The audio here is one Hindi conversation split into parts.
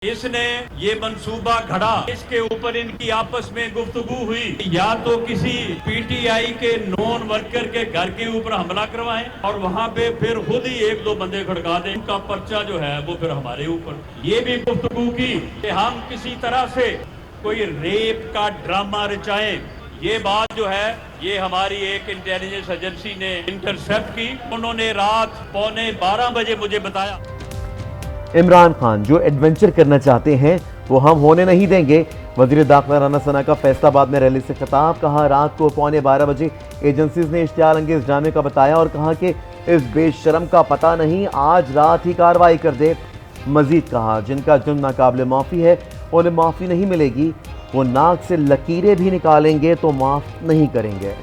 इसने ये मंसूबा घड़ा, इसके ऊपर इनकी आपस में गुफ्तगू हुई, या तो किसी पीटीआई के नॉन वर्कर के घर के ऊपर हमला करवाएं और वहां पे फिर खुद ही एक दो बंदे खड़का दें, उनका पर्चा जो है वो फिर हमारे ऊपर। ये भी गुफ्तगू की कि हम किसी तरह से कोई रेप का ड्रामा रचाएं। ये बात जो है ये हमारी एक इंटेलिजेंस एजेंसी ने इंटरसेप्ट की। उन्होंने रात 11:15 बजे मुझे बताया इमरान खान जो एडवेंचर करना चाहते हैं वो हम होने नहीं देंगे। वजीर दाखिला राना सना का फैसलाबाद में रैली से खिताब, कहा रात को 11:15 बजे एजेंसीज ने इश्तियाल अंगेज ड्रामे का बताया और कहा कि इस बेशरम का पता नहीं आज रात ही कार्रवाई कर दे। मजीद कहा जिनका जुर्म नाकाबिले माफ़ी है उन्हें माफ़ी नहीं मिलेगी, वो नाक से लकीरें भी निकालेंगे तो माफ़ नहीं करेंगे।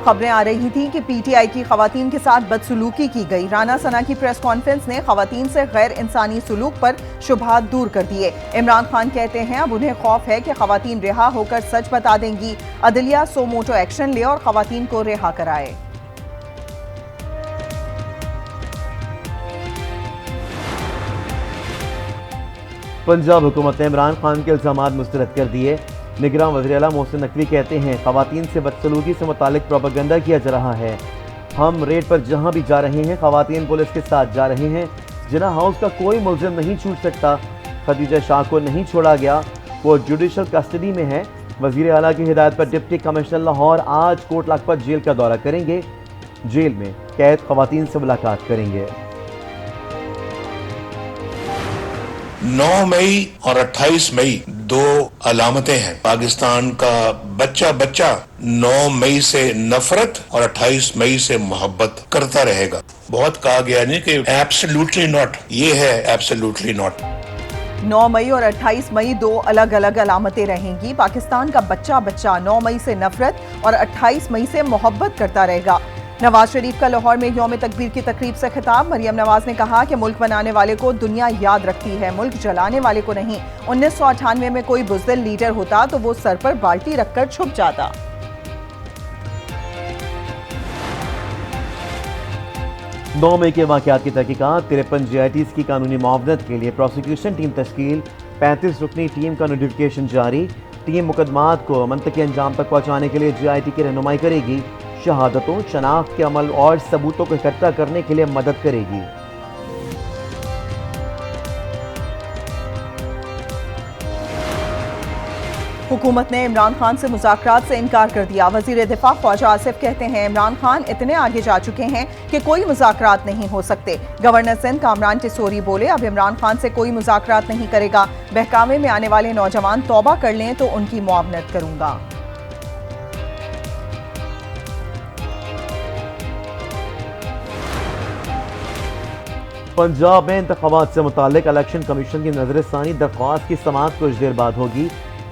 खबरें आ रही थी कि पीटीआई की खवातीन के साथ बदसलूकी की गई। राना सना की प्रेस कॉन्फ्रेंस ने खवातीन से गैर इंसानी सलूक पर शुबहात दूर कर दिए। इमरान खान कहते हैं अब उन्हें खौफ है कि खवातीन रिहा होकर सच बता देंगी। अदलिया सो मोटो एक्शन ले और खवातीन को रिहा कराए। पंजाब हुकूमत ने इमरान खान के इल्जामात मुस्तरद कर दिए। निगरान वज़ीर आला मोहसिन नकवी कहते हैं खवातीन से बदसलूकी से मुतालिक प्रोपेगेंडा किया जा रहा है। हम रेड पर जहां भी जा रहे हैं खवातीन पुलिस के साथ जा रहे हैं। जिना हाउस का कोई मुलजिम नहीं छूट सकता। खदीजा शाह को नहीं छोड़ा गया, वो जुडिशल कस्टडी में है। वज़ीर आला की हिदायत पर डिप्टी कमिश्नर लाहौर आज कोट लखपत जेल का दौरा करेंगे। जेल में कैद खवातीन से मुलाकात करेंगे। 9 मई और 28 मई दो अलामतें हैं। पाकिस्तान का बच्चा 9 मई से नफरत और 28 मई से मोहब्बत करता रहेगा। बहुत कहा गया नहीं कि एब्सोल्युटली नॉट, ये है एब्सोल्युटली नॉट। 9 मई और 28 मई दो अलग अलग अलामतें रहेंगी। पाकिस्तान का बच्चा 9 मई से नफरत और 28 मई से मोहब्बत करता रहेगा। नवाज शरीफ का लाहौर में यौम तकबीर की तकरीब से खिताब। मरियम नवाज ने कहा कि मुल्क बनाने वाले को दुनिया याद रखती है, मुल्क जलाने वाले को नहीं। 1998 में कोई बुज़दिल लीडर होता तो वो सर पर बाल्टी रखकर छुप जाता। 9 मई के वाक़यात की तहकीकात। 53 JITs की कानूनी मुआवनत के लिए प्रोसिक्यूशन टीम तश्कील। 35 रुकनी टीम का नोटिफिकेशन जारी। टीम मुकदमात को मंतकी अंजाम तक पहुँचाने के लिए JIT की रहनुमाई करेगी। शहादतों, शनाख्त के अमल और सबूतों को इकट्ठा करने के लिए मदद करेगी। हुकूमत ने इमरान खान से मुज़ाकरात से इनकार कर दिया। वज़ीर दिफा ख्वाजा आसिफ कहते हैं इमरान खान इतने आगे जा चुके हैं कि कोई मुज़ाकरात नहीं हो सकते। गवर्नर सिंध कामरान टिसोरी बोले अब इमरान खान से कोई मुज़ाकरात नहीं करेगा। बहकावे में आने वाले नौजवान तौबा कर लें तो उनकी मुआवनत करूंगा। पंजाब में इंतखाबात से मुतालिक इलेक्शन कमीशन की नजरसानी दरख्वास्त की समाअत कुछ देर बाद होगी।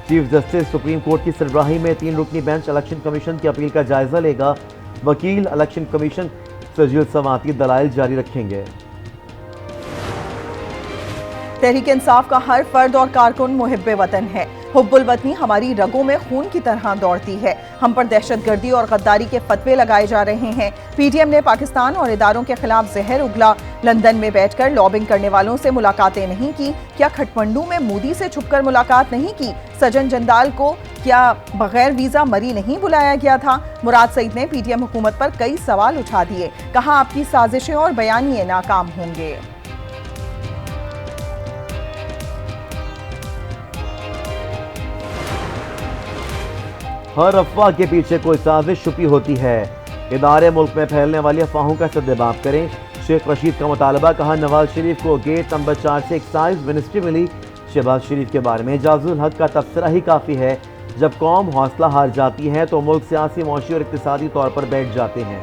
चीफ जस्टिस सुप्रीम कोर्ट की सरबराही में 3 रुकनी बेंच इलेक्शन कमीशन की अपील का जायजा लेगा। वकील इलेक्शन कमीशन सजील समाअती दलाइल जारी रखेंगे। तहरीक इंसाफ का हर फर्द और कारकुन मुहिब्बे वतन है। हुब्बुल वतनी हमारी रगों में खून की तरह दौड़ती है। हम पर दहशतगर्दी और गद्दारी के फतवे लगाए जा रहे हैं। पीटीएम ने पाकिस्तान और इदारों के खिलाफ जहर उगला। लंदन में बैठकर लॉबिंग करने वालों से मुलाकातें नहीं की। क्या खटमंडू में मोदी से छुपकर मुलाकात नहीं की? सजन जंदाल को क्या बगैर वीजा मरी नहीं बुलाया गया था? मुराद सईद ने पीटीएम हुकूमत पर कई सवाल उठा दिए। कहा आपकी साजिशें और बयानिए नाकाम होंगे। हर अफवाह के पीछे कोई साजिश छुपी होती है। इदारे मुल्क में फैलने वाली अफवाहों का सद्देबाब करें। शेख रशीद का मुतालबा, कहा नवाज शरीफ को गेट नंबर 4 से एक्साइज मिनिस्ट्री मिली। शहबाज शरीफ के बारे में एजाजुल हक का तबसरा ही काफ़ी है। जब कौम हौसला हार जाती है तो मुल्क सियासी, मौशी और इक्तिसादी तौर पर बैठ जाते हैं।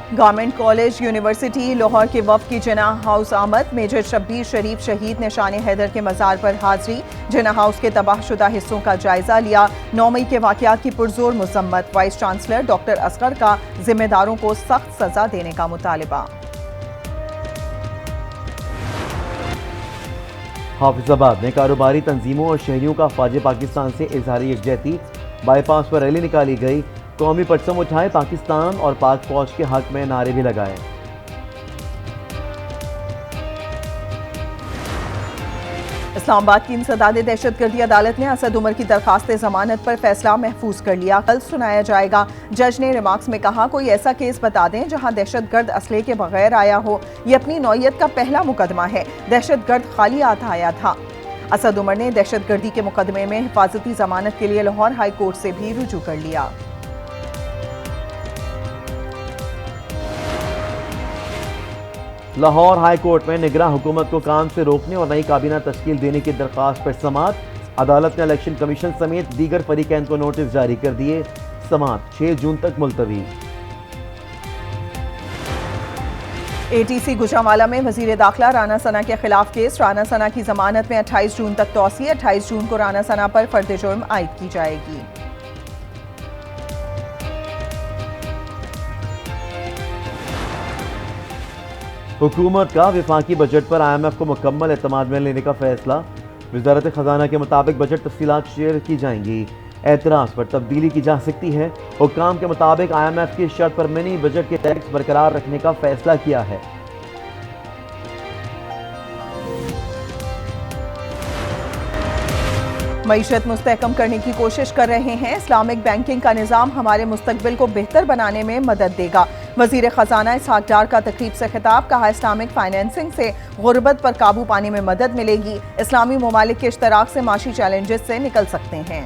गवर्नमेंट कॉलेज यूनिवर्सिटी लाहौर के वफ़द की जिन्ना हाउस आमद। मेजर शब्बीर शरीफ शहीद निशान हैदर के मज़ार पर हाजिरी। जिन्ना हाउस के तबाहशुदा हिस्सों का जायजा लिया। 9 मई के वाक़यात की पुरजोर मजम्मत। वाइस चांसलर डॉक्टर असगर का जिम्मेदारों को सख्त सजा देने का मुतालिबा। हाफिजाबाद में कारोबारी तंजीमों और शहरियों का ख्वाज पाकिस्तान से इजहारी यकजहती। बाईपास पर रैली निकाली गई। कौमी परचम उठाए पाकिस्तान और पाक फौज के हक में नारे भी लगाए। इस्लामाबाद की इंसदाद दहशतगर्दी अदालत ने असद उमर की दरखास्त जमानत पर फैसला महफूज कर लिया। कल सुनाया जाएगा। जज ने रिमार्क्स में कहा, कोई ऐसा केस बता दें जहां दहशतगर्द असले के बगैर आया हो। ये अपनी नौयत का पहला मुकदमा है। दहशतगर्द खाली हाथ आया था। असद उमर ने दहशतगर्दी के मुकदमे में हिफाजती जमानत के लिए लाहौर हाई कोर्ट से भी रुजू कर लिया। लाहौर हाई कोर्ट में निगरां हुकूमत को काम से रोकने और नई काबीना तश्कील देने की दरख्वास्त पर समाअत। अदालत ने इलेक्शन कमीशन समेत दीगर फरीकैन को नोटिस जारी कर दिए। समाअत 6 जून तक मुलतवी। ATC गुजरांवाला में वजीर दाखिला राना सना के खिलाफ केस। राना सना की जमानत में 28 जून तक तौसी। 28 जून को राना सना पर फर्द जुर्म आयद की जाएगी। हुकूमत का वफाकी बजट पर IMF को मुकम्मल एतमाद में लेने का फैसला। वजारत खजाना के मुताबिक बजट तफसीलात शेयर की जाएंगी। एतराज़ पर तब्दीली की जा सकती है। हुक्काम के मुताबिक IMF की शर्त पर मिनी बजट के टैक्स बरकरार रखने का फैसला किया है। मईशत मुस्तहकम करने की कोशिश कर रहे हैं। इस्लामिक बैंकिंग का निज़ाम हमारे मुस्तकबिल को बेहतर बनाने में मदद देगा। वजीर खजाना इसहाक डार का तकरीब से खिताब। कहा, इस्लामिक फाइनेंसिंग से गुर्बत पर काबू पाने में मदद मिलेगी। इस्लामी ममालिक के इश्तराक से माशी चैलेंजेस से निकल सकते हैं।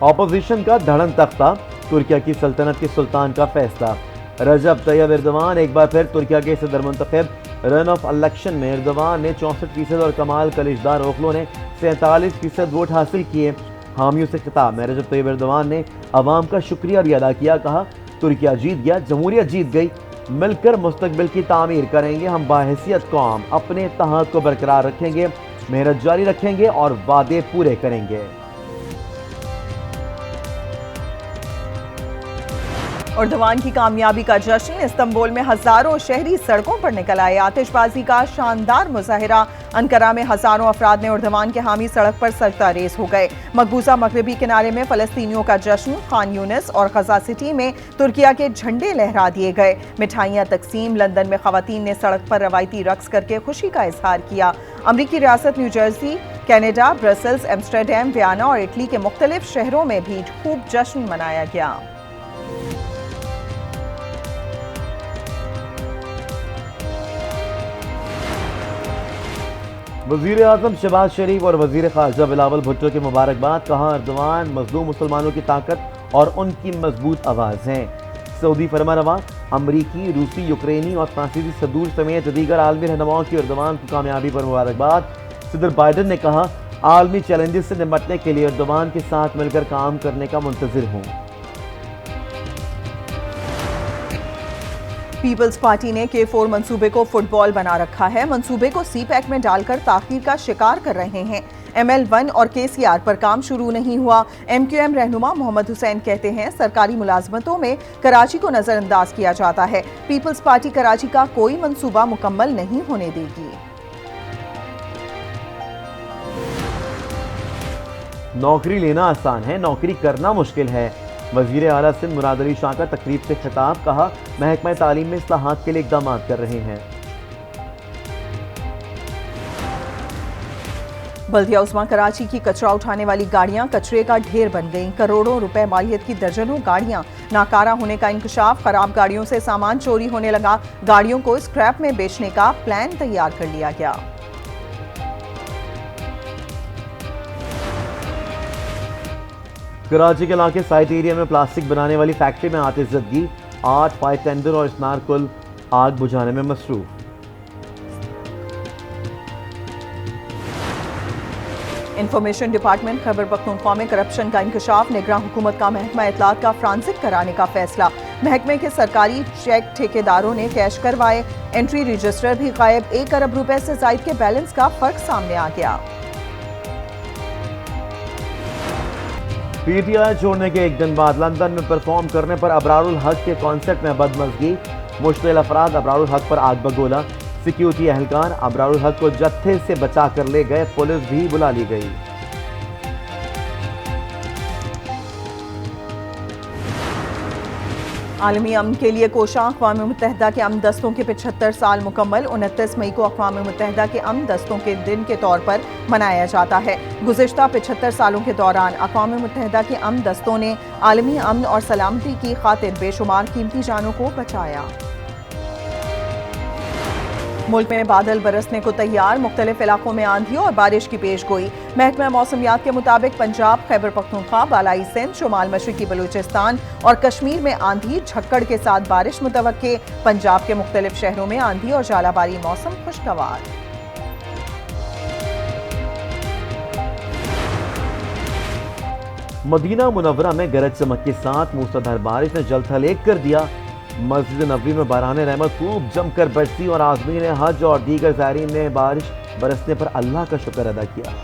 ऑपोजिशन का धड़न तख्ता। तुर्किया की सल्तनत के सुल्तान का फैसला। रजब तैयब एर्दोगान एक बार फिर तुर्किया के सदर मुंतखब। रन ऑफ इलेक्शन में एर्दोगान ने 64% और कमाल कलिशदार ओखलो ने 47% वोट हासिल किए। हामियों से खिताब में रजब तैयब एर्दोगान ने अवाम का शुक्रिया भी अदा किया। कहा, तुर्किया जीत गया, जमहूरियत जीत गई। मिलकर मुस्तकबिल की तामीर करेंगे। हम बाहैसियत कौम अपने इत्तेहाद को बरकरार रखेंगे, मेहनत जारी रखेंगे और वादे पूरे करेंगे। उर्दवान की कामयाबी का जश्न। इस्तांबुल में हजारों शहरी सड़कों पर निकल आए। आतिशबाजी का शानदार मुजाहिरा। अंकारा में हजारों अफराद ने उर्दवान के हामी सड़क पर सजदा रेस हो गए। मकबूजा मगरबी किनारे में फलस्तीनियों का जश्न। खान यूनिस और गजा सिटी में तुर्किया के झंडे लहरा दिए गए। मिठाइयाँ तकसीम। लंदन में खवातीन ने सड़क पर रवायती रक्स करके खुशी का इजहार किया। अमरीकी रियासत new Jersey, Canada, Brussels, Amsterdam, Vienna और इटली के मुख्तलिफ शहरों में भी खूब जश्न मनाया गया। वज़ीर आज़म शहबाज शरीफ और वज़ीर ख़ारजा बिलावल भुट्टो की मुबारकबाद। कहा, एर्दोगान मज़लूम मुसलमानों की ताकत और उनकी मजबूत आवाज़ हैं। सऊदी फरमानरवा अमरीकी, रूसी, यूक्रेनी और फ्रांसीसी सदूर समेत दीगर आलमी रहनुमाओं की एर्दोगान की कामयाबी पर मुबारकबाद। सदर बाइडन ने कहा, आलमी चैलेंजेस से निपटने के लिए एर्दोगान के साथ मिलकर काम करने का मुंतज़िर हूँ। पीपल्स पार्टी ने K4 मंसूबे को फुटबॉल बना रखा है। मंसूबे को CPEC में डालकर ताख़ीर का शिकार कर रहे हैं। ML1 और KCR पर काम शुरू नहीं हुआ। MQM रहनुमा मोहम्मद हुसैन कहते हैं, सरकारी मुलाजमतों में कराची को नजरअंदाज किया जाता है। पीपल्स पार्टी कराची का कोई मंसूबा मुकम्मल नहीं होने देगी। नौकरी लेना आसान है, नौकरी करना मुश्किल है। वज़ीर आला सिंध मुराद अली शाह का तकरीब से खिताब। कहा, महकमा तालीम में इस्लाहात के लिए इक़दाम कर रहे हैं। बल्दिया उस्मा कराची की कचरा उठाने वाली गाड़ियां कचरे का ढेर बन गईं। करोड़ों रुपए मालियत की दर्जनों गाड़ियां नाकारा होने का इंकशाफ। खराब गाड़ियों से सामान चोरी होने लगा। गाड़ियों को स्क्रैप में बेचने का प्लान तैयार कर लिया गया। कराची के इलाके साइट एरिया में प्लास्टिक बनाने वाली फैक्ट्री में आतिशज़दगी। 8 फायर टेंडर और स्नारकुल आग बुझाने में मसरूफ। इंफॉर्मेशन डिपार्टमेंट खैबर पख्तूनख्वा में करप्शन का इंकशाफ, निगरान हुकूमत का महकमा इत्तलात का फ्रांसिक कराने का फैसला। महकमे के सरकारी चेक ठेकेदारों ने कैश करवाए, एंट्री रजिस्टर भी गायब, 1 अरब रुपए से जायद के बैलेंस का फर्क सामने आ गया। पीटीआई छोड़ने के एक दिन बाद लंदन में परफॉर्म करने पर अबरारुल हक के कॉन्सर्ट में बदमज़गी, मुश्तिल अफराद अबरारुल हक पर आग बगोला, सिक्योरिटी एहलकार अबरारुल हक को जत्थे से बचा कर ले गए, पुलिस भी बुला ली गई। आलमी अमन के लिए कोशा अक़वाम मुत्तहिदा के अमन दस्तों के 75 साल मुकम्मल। 29 मई को अक़वाम मुत्तहिदा के अमन दस्तों के दिन के तौर पर मनाया जाता है। गुज़िश्ता 75 सालों के दौरान अक़वाम मुत्तहिदा के अमन दस्तों ने आलमी अमन और सलामती की खातिर बेशुमार कीमती जानों को बचाया। मुल्क में बादल बरसने को तैयार, मुख्तलिफ इलाकों में आंधी और बारिश की पेशगोई। महकमा मौसमियात के मुताबिक पंजाब, खैबर पख्तूनख्वा, बालाई सिंध, शुमाल मशरिकी बलूचिस्तान और कश्मीर में आंधी झक्कड़ के साथ बारिश मुतवक्के। पंजाब के मुख्तलिफ शहरों में आंधी और जालाबारी, मौसम खुशगवार। मदीना मुनव्वरा में गरज चमक के साथ मूसलाधार बारिश ने जलथल कर दिया। मस्जिद नबवी में बारान रहमत खूब जमकर बरसी और आज़मीन हज और दीगर ज़ायरीन ने बारिश बरसने पर अल्लाह का शुक्र अदा किया।